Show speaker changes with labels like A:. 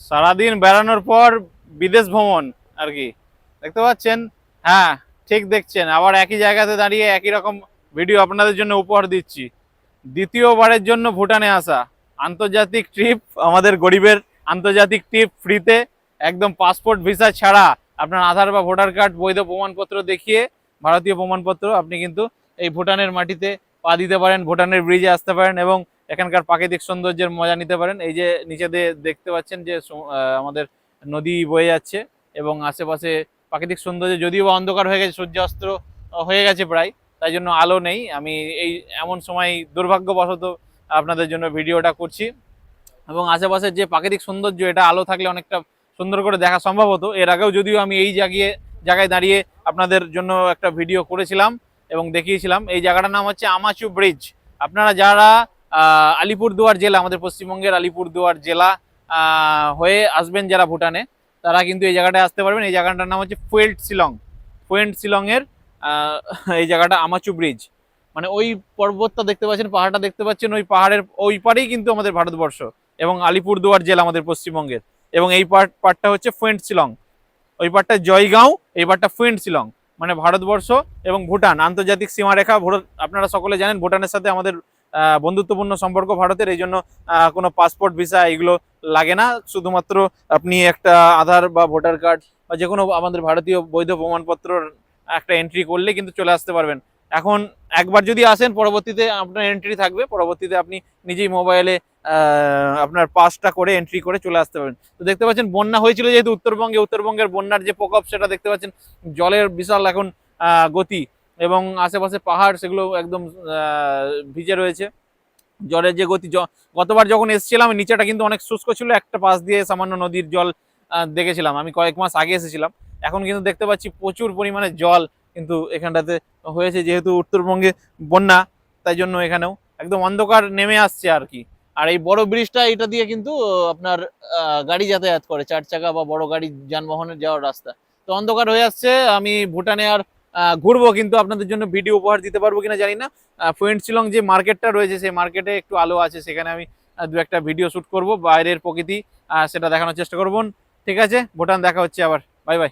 A: সারাদিন বেড়ানোর পর বিদেশ ভ্রমণ আর কি, দেখতে পাচ্ছেন। হ্যাঁ, ঠিক দেখছেন, আবার একই জায়গাতে দাঁড়িয়ে একই রকম ভিডিও আপনাদের জন্য উপহার দিচ্ছি। দ্বিতীয়বারের জন্য ভুটানে আসা, আন্তর্জাতিক ট্রিপ, আমাদের গরিবের আন্তর্জাতিক ট্রিপ ফ্রিতে, একদম পাসপোর্ট ভিসা ছাড়া। আপনার আধার বা ভোটার কার্ড, বৈধ প্রমাণপত্র দেখিয়ে, ভারতীয় প্রমাণপত্র, আপনি কিন্তু এই ভুটানের মাটিতে পা দিতে পারেন, ভুটানের ব্রিজে আসতে পারেন এবং এখানকার প্রাকৃতিক সৌন্দর্যের মজা নিতে পারেন। এই যে নিচে দিয়ে দেখতে পাচ্ছেন যে আমাদের নদী বয়ে যাচ্ছে এবং আশেপাশে প্রাকৃতিক সৌন্দর্য, যদিও বা অন্ধকার হয়ে গেছে, সূর্যাস্ত হয়ে গেছে প্রায়, তাই জন্য আলো নেই। আমি এই এমন সময় দুর্ভাগ্যবশত আপনাদের জন্য ভিডিওটা করছি এবং আশেপাশের যে প্রাকৃতিক সৌন্দর্য, এটা আলো থাকলে অনেকটা সুন্দর করে দেখা সম্ভব হতো। এর আগেও যদিও আমি এই জায়গায় দাঁড়িয়ে আপনাদের জন্য একটা ভিডিও করেছিলাম এবং দেখিয়েছিলাম। এই জায়গাটার নাম হচ্ছে আমাচু ব্রিজ। আপনারা যারা আলিপুরদুয়ার জেলা, আমাদের পশ্চিমবঙ্গের আলিপুরদুয়ার জেলা হয়ে আসবেন যারা ভুটানে, তারা কিন্তু এই জায়গাটায় আসতে পারবেন। এই জায়গাটার নাম হচ্ছে ফুয়েন্ট শিলংয়ের এই জায়গাটা আমাচু ব্রিজ। মানে ওই পর্বতটা দেখতে পাচ্ছেন, পাহাড়টা দেখতে পাচ্ছেন, ওই পাহাড়ের ওই পারেই কিন্তু আমাদের ভারতবর্ষ এবং আলিপুরদুয়ার জেলা আমাদের পশ্চিমবঙ্গের। এবং এই পার্টটা হচ্ছে ফুয়েন্ট শিলং, ওই পার্টটা জয়গাঁও, এই পার্টটা ফুয়েন্ট শিলং। মানে ভারতবর্ষ এবং ভুটান আন্তর্জাতিক সীমারেখা। আপনারা সকলে জানেন ভুটানের সাথে আমাদের বন্ধুত্বপূর্ণ সম্পর্ক ভারতের, এই জন্য কোনো পাসপোর্ট ভিসা এগুলো লাগে না। শুধুমাত্র আপনি একটা আধার বা ভোটার কার্ড বা যে কোনো আমাদের ভারতীয় বৈধ প্রমাণপত্র একটা এন্ট্রি করলে কিন্তু চলে আসতে পারবেন। এখন একবার যদি আসেন, পরবর্তীতে আপনার এন্ট্রি থাকবে, পরবর্তীতে আপনি নিজেই মোবাইলে আপনার পাসটা করে এন্ট্রি করে চলে আসতে পারেন। তো দেখতে পাচ্ছেন বন্যা হয়েছিল যেহেতু উত্তরবঙ্গের বন্যার যে প্রকোপ সেটা দেখতে পাচ্ছেন, জলের বিশাল এখন গতি এবং আশেপাশে পাহাড় সেগুলো একদম ভিজে রয়েছে। জলের যে গতি, গতবার যখন এসেছিলাম নিচেটা কিন্তু অনেক শুষ্ক ছিল, একটা পাশ দিয়ে সামান্য নদীর জল দেখেছিলাম, আমি কয়েক মাস আগে এসেছিলাম। এখন কিন্তু দেখতে পাচ্ছি প্রচুর পরিমাণে জল কিন্তু এখানটাতে হয়েছে, যেহেতু উত্তরবঙ্গে বন্যা, তাই জন্য এখানেও একদম অন্ধকার নেমে আসছে আর কি। আর এই বড় ব্রিজটা, এটা দিয়ে কিন্তু আপনার গাড়ি যাতায়াত করে, 4 চাকা বা বড় গাড়ি যানবাহনের যাওয়ার রাস্তা। তো অন্ধকার হয়ে আসছে, আমি ভুটানে আর ঘুরবো, কিন্তু আপনাদের জন্য ভিডিও উপহার দিতে পারবো কিনা জানি না। ফুয়েন্ট শিলং যে মার্কেটটা রয়েছে, সেই মার্কেটে একটু আলো আছে, সেখানে আমি দু একটা ভিডিও শুট করব, বাইরের প্রকৃতি সেটা দেখানোর চেষ্টা করব। ঠিক আছে, ভুটান দেখা হচ্ছে আবার, বাই বাই।